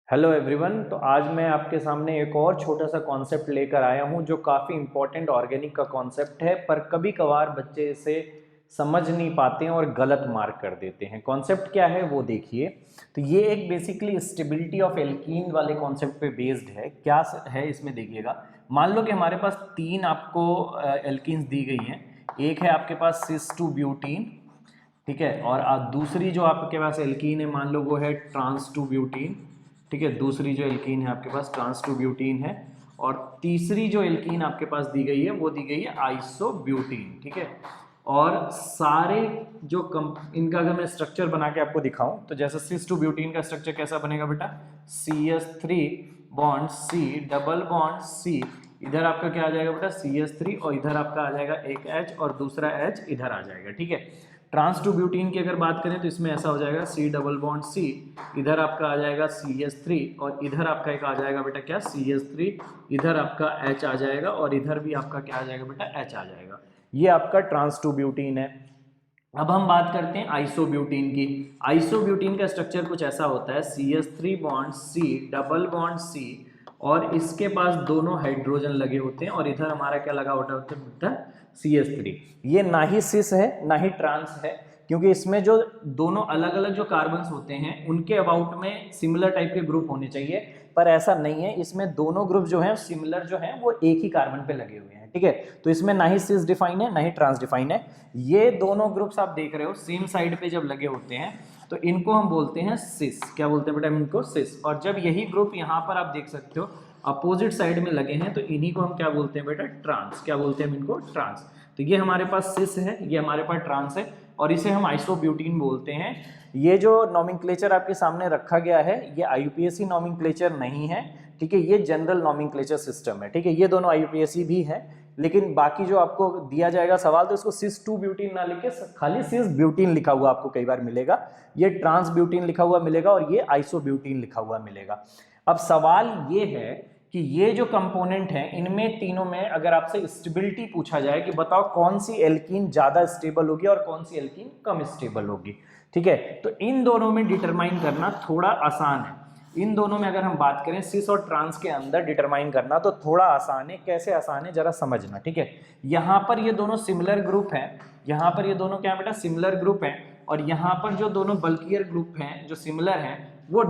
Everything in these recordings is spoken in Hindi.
Hello everyone. तो आज मैं आपके सामने एक और छोटा सा कॉन्सेप्ट लेकर आया हूं जो काफ़ी इंपॉर्टेंट ऑर्गेनिक का कॉन्सेप्ट है, पर कभी कभार बच्चे इसे समझ नहीं पाते हैं और गलत मार्क कर देते हैं। कॉन्सेप्ट क्या है वो देखिए। तो ये एक बेसिकली स्टेबिलिटी ऑफ एल्कीन वाले कॉन्सेप्ट पे बेस्ड है। क्या है इसमें देखिएगा। मान लो कि हमारे पास तीन आपको एल्कीन्स दी गई हैं। एक है आपके पास सिस टू ब्यूटीन, ठीक है, और दूसरी जो आपके पास एल्कीन है मान लो वो है ट्रांस टू ब्यूटीन, ठीक है। दूसरी जो एल्कीन है आपके पास ट्रांस टू ब्यूटीन है, और तीसरी जो एल्कीन आपके पास दी गई है वो दी गई है आइसोब्यूटीन, ठीक है। और सारे जो इनका अगर मैं स्ट्रक्चर बना के आपको दिखाऊं तो जैसे सिस टू ब्यूटीन का स्ट्रक्चर कैसा बनेगा बेटा, CH3 bond C double bond C, इधर आपका क्या आ जाएगा बेटा CH3, और इधर आपका आ जाएगा एक H और दूसरा H इधर आ जाएगा, ठीक है। ट्रांस टू ब्यूटीन की अगर बात करें तो इसमें ऐसा हो जाएगा C डबल बॉन्ड C, इधर आपका आ जाएगा CH3 और इधर आपका एक आ जाएगा बेटा क्या CH3, इधर आपका H आ जाएगा और इधर भी आपका क्या आ जाएगा बेटा H आ जाएगा। ये आपका ट्रांस टू ब्यूटीन है। अब हम बात करते हैं आइसोब्यूटीन की। आइसोब्यूटीन का स्ट्रक्चर कुछ ऐसा होता है CH3 bond C double bond C, और इसके पास दोनों हाइड्रोजन लगे होते हैं और इधर हमारा क्या लगा होता है CH3। ये ना ही सिस है ना ही ट्रांस है, क्योंकि इसमें जो दोनों अलग अलग जो कार्बन्स होते हैं उनके अबाउट में सिमिलर टाइप के ग्रुप होने चाहिए, पर ऐसा नहीं है। इसमें दोनों ग्रुप जो हैं सिमिलर जो हैं वो एक ही कार्बन पे लगे हुए हैं, ठीक है। तो इसमें ना ही सिस डिफाइन है ना ही ट्रांस डिफाइन है। ये दोनों ग्रुप्स आप देख रहे हो सेम साइड पे जब लगे होते हैं तो इनको हम बोलते हैं सिस। क्या बोलते हैं बेटा इनको? सिस। और जब यही ग्रुप यहाँ पर आप देख सकते हो अपोजिट साइड में लगे हैं तो इन्हीं को हम क्या बोलते हैं बेटा? ट्रांस। क्या बोलते हैं इनको? ट्रांस। तो ये हमारे पास सिस है, ये हमारे पास ट्रांस है, और इसे हम आइसोब्यूटीन बोलते हैं। ये जो नॉमेनक्लेचर आपके सामने रखा गया है ये आईयूपीएसी नॉमेनक्लेचर नहीं है, ठीक है। ये जनरल नॉमेनक्लेचर सिस्टम है, ठीक है। ये दोनों आईयूपीएसी भी है, लेकिन बाकी जो आपको दिया जाएगा सवाल तो इसको सिस टू ब्यूटीन ना लिखे खाली सिस ब्यूटीन लिखा हुआ आपको कई बार मिलेगा, ये ट्रांस ब्यूटीन लिखा हुआ मिलेगा और ये आइसोब्यूटीन लिखा हुआ मिलेगा। अब सवाल ये है कि ये जो कंपोनेंट हैं इनमें तीनों में अगर आपसे स्टेबिलिटी पूछा जाए कि बताओ कौन सी एल्कीन ज्यादा स्टेबल होगी और कौन सी एल्कीन कम स्टेबल होगी, ठीक है। तो इन दोनों में डिटरमाइन करना थोड़ा आसान है। इन दोनों में अगर हम बात करें सिस और ट्रांस के अंदर डिटरमाइन करना तो थोड़ा आसान है। कैसे आसान है जरा समझना, ठीक है। यहाँ पर ये दोनों सिमिलर ग्रुप हैं, यहाँ पर ये दोनों क्या बेटा? सिमिलर ग्रुप हैं, और यहाँ पर जो दोनों बल्कियर ग्रुप हैं जो सिमिलर हैं वो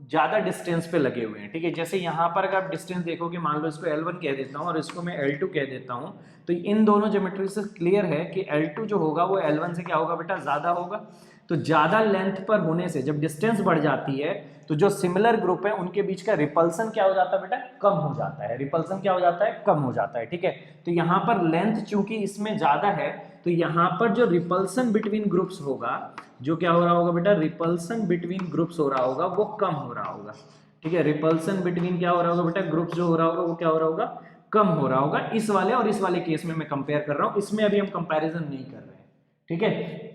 ज्यादा डिस्टेंस पे लगे हुए हैं, ठीक है। जैसे यहाँ पर अगर आप डिस्टेंस देखोगे, मान लो इसको L1 कह देता हूँ और इसको मैं L2 कह देता हूँ, तो इन दोनों ज्योमेट्री से क्लियर है कि L2 जो होगा वो L1 से क्या होगा बेटा? ज्यादा होगा। तो ज्यादा लेंथ पर होने से जब डिस्टेंस बढ़ जाती है तो जो सिमिलर ग्रुप है उनके बीच का रिपल्सन क्या हो जाता है बेटा? कम हो जाता है। रिपल्सन क्या हो जाता है? कम हो जाता है, ठीक है। तो यहाँ पर लेंथ चूंकि इसमें ज्यादा है तो यहाँ पर जो रिपल्सन बिटवीन ग्रुप्स होगा, जो क्या हो रहा होगा बेटा? रिपल्सन बिटवीन ग्रुप्स हो रहा होगा वो कम हो रहा होगा, ठीक है। रिपल्सन बिटवीन क्या हो रहा होगा बेटा? ग्रुप्स जो हो रहा होगा वो क्या हो रहा होगा? कम हो रहा होगा। इस वाले और इस वाले केस में मैं कंपेयर कर रहा हूं, इसमें अभी हम कंपैरिजन नहीं कर रहे हैं, ठीक है।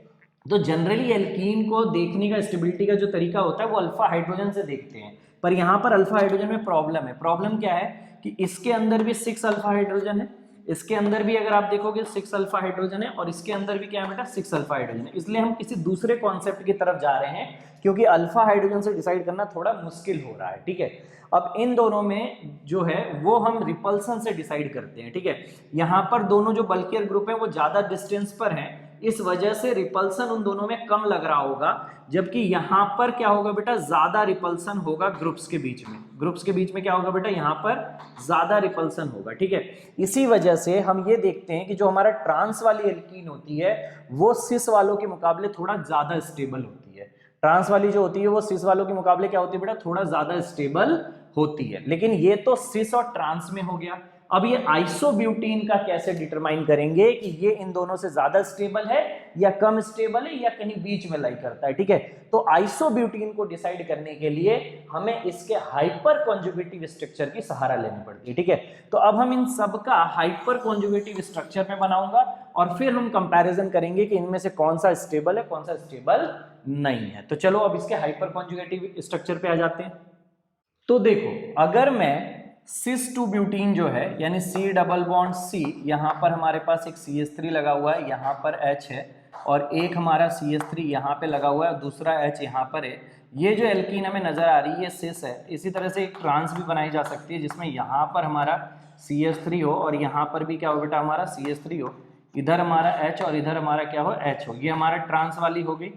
तो जनरली एल्कीन को देखने का स्टेबिलिटी का जो तरीका होता है वो अल्फा हाइड्रोजन से देखते हैं, पर यहाँ पर अल्फा हाइड्रोजन में प्रॉब्लम है। प्रॉब्लम क्या है कि इसके अंदर भी 6 अल्फा हाइड्रोजन है, इसके अंदर भी अगर आप देखोगे 6 अल्फा हाइड्रोजन है, और इसके अंदर भी क्या है बेटा? 6 अल्फा हाइड्रोजन है। इसलिए हम किसी दूसरे कॉन्सेप्ट की तरफ जा रहे हैं क्योंकि अल्फा हाइड्रोजन से डिसाइड करना थोड़ा मुश्किल हो रहा है, ठीक है। अब इन दोनों में जो है वो हम रिपल्सन से डिसाइड करते हैं, ठीक है। यहाँ पर दोनों जो बल्कियर ग्रुप है वो ज्यादा डिस्टेंस पर हैं, इस वजह से रिपल्सन उन दोनों में कम लग रहा होगा, जबकि यहां पर क्या होगा बेटा? ज्यादा रिपल्सन होगा ग्रुप्स के बीच में। ग्रुप्स के बीच में क्या होगा बेटा? यहां पर ज्यादा रिपल्सन होगा, ठीक है। इसी वजह से हम ये देखते हैं कि जो हमारा ट्रांस वाली एल्कीन होती है वो सिस वालों के मुकाबले थोड़ा ज्यादा स्टेबल होती है। ट्रांस वाली जो होती है वो सिस वालों के मुकाबले क्या होती है बेटा? थोड़ा ज्यादा स्टेबल होती है। लेकिन ये तो सिस और ट्रांस में हो गया। अब ये आइसोब्यूटीन का कैसे डिटरमाइन करेंगे कि ये इन दोनों से ज्यादा स्टेबल है या कम स्टेबल है या कहीं बीच में लाई करता है, ठीक है। तो आइसोब्यूटीन को डिसाइड करने के लिए हमें इसके हाइपर कॉन्जुगेटिव स्ट्रक्चर की सहारा लेनी पड़ती है, ठीक है। तो अब हम इन सब का हाइपर कॉन्जुगेटिव स्ट्रक्चर में बनाऊंगा और फिर हम कंपैरिजन करेंगे कि इनमें से कौन सा स्टेबल है कौन सा स्टेबल नहीं है। तो चलो अब इसके हाइपर कॉन्जुगेटिव स्ट्रक्चर पे आ जाते हैं। तो देखो, अगर मैं सिस टू ब्यूटीन जो है यानी C डबल बॉन्ड C, यहां पर हमारे पास एक CH3 लगा हुआ है, यहां पर H है, और एक हमारा CH3 यहाँ पे लगा हुआ है, दूसरा H यहाँ पर है। ये जो एल्कीन हमें नजर आ रही है ये सिस है। इसी तरह से एक ट्रांस भी बनाई जा सकती है जिसमें यहाँ पर हमारा CH3 हो और यहाँ पर भी क्या हो बेटा हमारा CH3 हो, इधर हमारा H और इधर हमारा क्या हो H हो। ये हमारा ट्रांस वाली हो गई,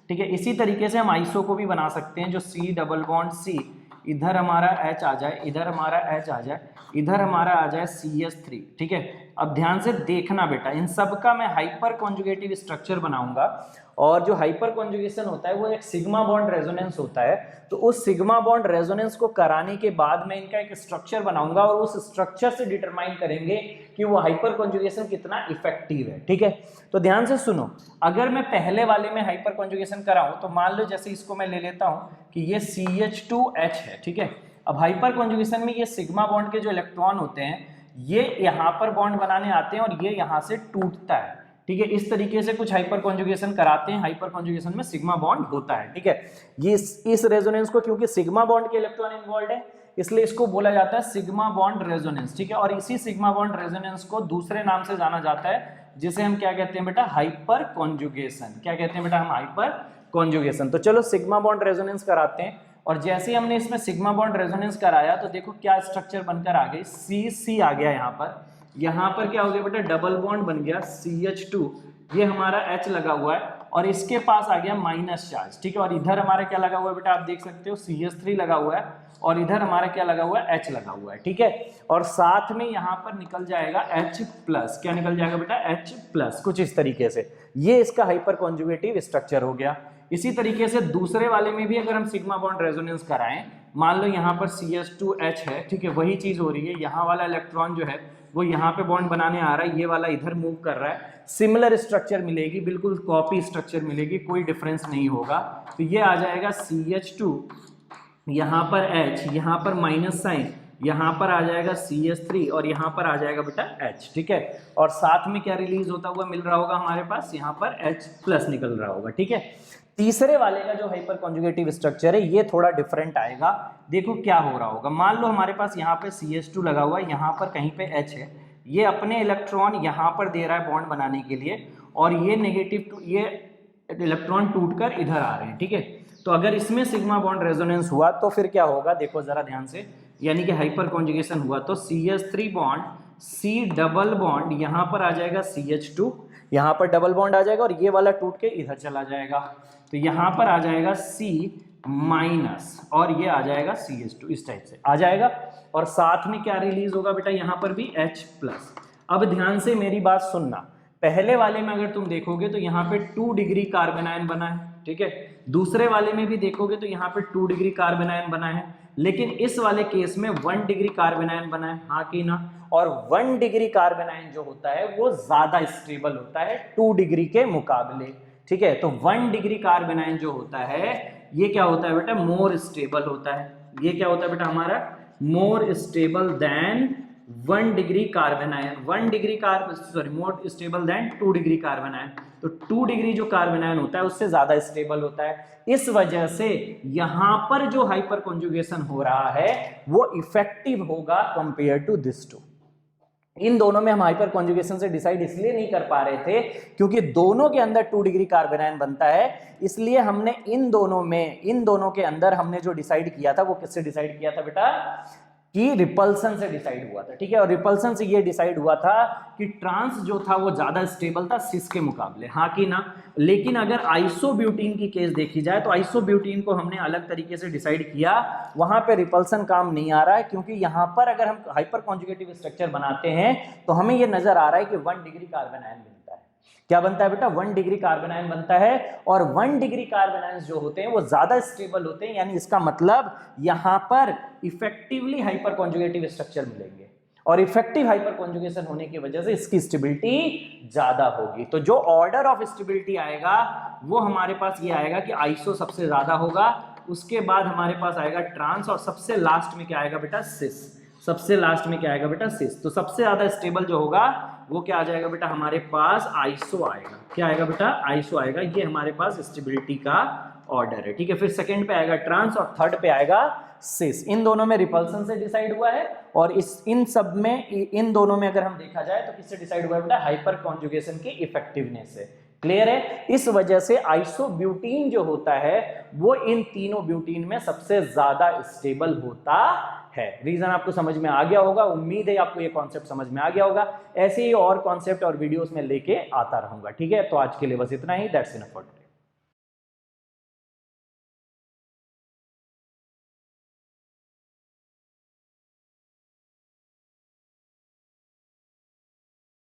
ठीक है। इसी तरीके से हम आइसो को भी बना सकते हैं, जो C डबल बॉन्ड C, इधर हमारा H आ जाए, इधर हमारा H आ जाए, इधर हमारा आ जाए CH3, ठीक है। अब ध्यान से देखना बेटा, इन सब का मैं हाइपर कॉन्जुगेटिव स्ट्रक्चर बनाऊंगा और जो हाइपर कॉन्जुगेशन होता है वो एक सिग्मा बॉन्ड रेजोनेंस होता है। तो उस सिग्मा बॉन्ड रेजोनेंस को कराने के बाद मैं इनका एक स्ट्रक्चर बनाऊंगा और उस स्ट्रक्चर से डिटरमाइन करेंगे कि वो हाइपर कॉन्जुगेशन कितना इफेक्टिव है, ठीक है। तो ध्यान से सुनो, अगर मैं पहले वाले में हाइपर कॉन्जुगेशन कराऊं तो मान लो जैसे इसको मैं ले लेता हूं कि ये CH2H है, ठीक है। अब हाइपर कॉन्जुगेशन में ये सिग्मा बॉन्ड के जो इलेक्ट्रॉन होते हैं ये यहाँ पर बॉन्ड बनाने आते हैं और ये यहाँ से टूटता है, ठीक है। इस तरीके से कुछ हाइपर कॉन्जुगेशन कराते हैं। हाइपर कॉन्जुगेशन में सिग्मा बॉन्ड होता है, ठीक है। ये इस रेजोनेंस को, क्योंकि सिग्मा बॉन्ड के इलेक्ट्रॉन इन्वॉल्व है इसलिए इसको बोला जाता है सिग्मा बॉन्ड रेजोनेंस, ठीक है। और इसी सिग्मा बॉन्ड रेजोनेंस को दूसरे नाम से जाना जाता है जिसे हम क्या कहते हैं बेटा, हाइपर कॉन्जुगेशन। क्या कहते हैं बेटा हम, हाइपर कॉन्जुगेशन। तो चलो सिग्मा बॉन्ड रेजोनेंस कराते हैं और जैसे ही हमने इसमें सिग्मा बॉन्ड रेजोनेंस कराया तो देखो क्या स्ट्रक्चर बनकर आ गई, CC आ गया यहाँ पर क्या हो गया बेटा, डबल बॉन्ड बन गया CH2, ये हमारा H लगा हुआ है और इसके पास आ गया माइनस चार्ज, ठीक है। और इधर हमारा क्या लगा हुआ है बेटा, आप देख सकते हो CH3 लगा हुआ है और इधर हमारा क्या लगा हुआ है, H लगा हुआ है, ठीक है। और साथ में यहाँ पर निकल जाएगा H प्लस, क्या निकल जाएगा बेटा, H प्लस, कुछ इस तरीके से। ये इसका हाइपर कॉन्जुगेटिव स्ट्रक्चर हो गया। इसी तरीके से दूसरे वाले में भी अगर हम सिग्मा बॉन्ड रेजोनेंस कराएं, मान लो यहाँ पर CH2H है, ठीक है, वही चीज हो रही है। यहाँ वाला इलेक्ट्रॉन जो है वो यहाँ पे बॉन्ड बनाने आ रहा है, ये वाला इधर मूव कर रहा है, सिमिलर स्ट्रक्चर मिलेगी, बिल्कुल कॉपी स्ट्रक्चर मिलेगी, कोई डिफरेंस नहीं होगा। तो ये आ जाएगा CH2, यहाँ पर H, यहाँ पर माइनस साइन, यहाँ पर आ जाएगा CH3 और यहाँ पर आ जाएगा बेटा H, ठीक है। और साथ में क्या रिलीज होता हुआ मिल रहा होगा हमारे पास, यहाँ पर H प्लस निकल रहा होगा, ठीक है। तीसरे वाले का जो हाइपर कॉन्जुगेटिव स्ट्रक्चर है ये थोड़ा डिफरेंट आएगा। देखो क्या हो रहा होगा, मान लो हमारे पास यहाँ पे CH2 लगा हुआ है, यहाँ पर कहीं पे H है, ये अपने इलेक्ट्रॉन यहाँ पर दे रहा है बॉन्ड बनाने के लिए और ये नेगेटिव, ये इलेक्ट्रॉन टूटकर इधर आ रहे हैं, ठीक है। तो अगर इसमें सिग्मा बॉन्ड रेजोनेंस हुआ तो फिर क्या होगा, देखो जरा ध्यान से, यानी कि हाइपर कॉन्जुगेशन हुआ तो CH3 bond C double bond यहाँ पर आ जाएगा CH2, यहाँ पर डबल बॉन्ड आ जाएगा और ये वाला टूट के इधर चला जाएगा, तो यहाँ पर आ जाएगा C माइनस और ये आ जाएगा CH2, इस टाइप से आ जाएगा। और साथ में क्या रिलीज होगा बेटा, यहाँ पर भी H प्लस। अब ध्यान से मेरी बात सुनना, पहले वाले में अगर तुम देखोगे तो यहाँ पे 2 डिग्री कार्बन आयन बना है, ठीक है। दूसरे वाले में भी देखोगे तो यहाँ पे 2 डिग्री कार्बन आयन बना है, लेकिन इस वाले केस में 1 डिग्री कार्बन आयन बना है, हाँ कि ना। और 1 डिग्री कार्बन आयन जो होता है वो ज्यादा स्टेबल होता है 2 डिग्री के मुकाबले, ठीक है। तो 1 डिग्री कार्बन आयन जो होता है ये क्या होता है बेटा, मोर स्टेबल होता है। ये क्या होता है बेटा हमारा, more stable then 1 degree carbon ion, 1 degree carbon, sorry, more stable then 2 degree carbon ion. तो 2 डिग्री जो कार्बन आयन होता है उससे ज्यादा स्टेबल होता है। इस वजह से यहां पर जो हाइपर कॉन्जुगेशन हो रहा है वो इफेक्टिव होगा कंपेयर टू दिस टू। इन दोनों में हम हाइपर कॉन्जुगेशन से डिसाइड इसलिए नहीं कर पा रहे थे क्योंकि दोनों के अंदर 2 डिग्री कार्बन आयन बनता है, इसलिए हमने इन दोनों के अंदर हमने जो डिसाइड किया था वो किससे डिसाइड किया था बेटा, कि रिपल्सन से डिसाइड हुआ था, ठीक है। और रिपल्सन से ये डिसाइड हुआ था कि ट्रांस जो था वो ज्यादा स्टेबल था सिस के मुकाबले, हाँ कि ना। लेकिन अगर आइसोब्यूटीन की केस देखी जाए तो आइसोब्यूटीन को हमने अलग तरीके से डिसाइड किया, वहां पे रिपल्सन काम नहीं आ रहा है क्योंकि यहां पर अगर हम हाइपर कॉन्जुगेटिव स्ट्रक्चर बनाते हैं तो हमें ये नजर आ रहा है कि 1 डिग्री कार्बन आयन बनता है। क्या बनता है बेटा, 1 डिग्री कार्बन आयन बनता है और 1 डिग्री कार्बन आयन जो होते हैं वो ज्यादा स्टेबल होते हैं, यानी इसका मतलब यहां पर इफेक्टिवली हाइपर कॉन्जुगेटिव स्ट्रक्चर मिलेंगे और इफेक्टिव हाइपर कॉन्जुगेशन होने की वजह से इसकी स्टेबिलिटी ज्यादा होगी। तो जो ऑर्डर ऑफ स्टेबिलिटी आएगा वो हमारे पास ये आएगा कि आइसो सबसे ज्यादा होगा, उसके बाद हमारे पास आएगा ट्रांस और सबसे लास्ट में क्या आएगा बेटा, सिस। सबसे लास्ट में क्या आएगा बेटा, सिस। तो सबसे ज्यादा स्टेबल जो होगा वो क्या आ जाएगा बेटा, हमारे पास आइसो आएगा। क्या आएगा बेटा, आइसो आएगा। ये हमारे पास स्टेबिलिटी का ऑर्डर है, ठीक है। फिर सेकंड पे आएगा ट्रांस और थर्ड पे आएगा सिस। इन दोनों में रिपल्सन से डिसाइड हुआ है और इन सब में, इन दोनों में अगर हम देखा जाए तो किससे डिसाइड हुआ है बेटा, हाइपर कॉन्जुगेशन की इफेक्टिवनेस से। क्लियर है? इस वजह से आइसोब्यूटीन जो होता है वो इन तीनों ब्यूटीन में सबसे ज्यादा स्टेबल होता है। रीजन आपको समझ में आ गया होगा, उम्मीद है आपको ये कॉन्सेप्ट समझ में आ गया होगा। ऐसे ही और कॉन्सेप्ट और वीडियोस में लेके आता रहूंगा, ठीक है? तो आज के लिए बस इतना ही, दैट्स इनफ फॉर टुडे।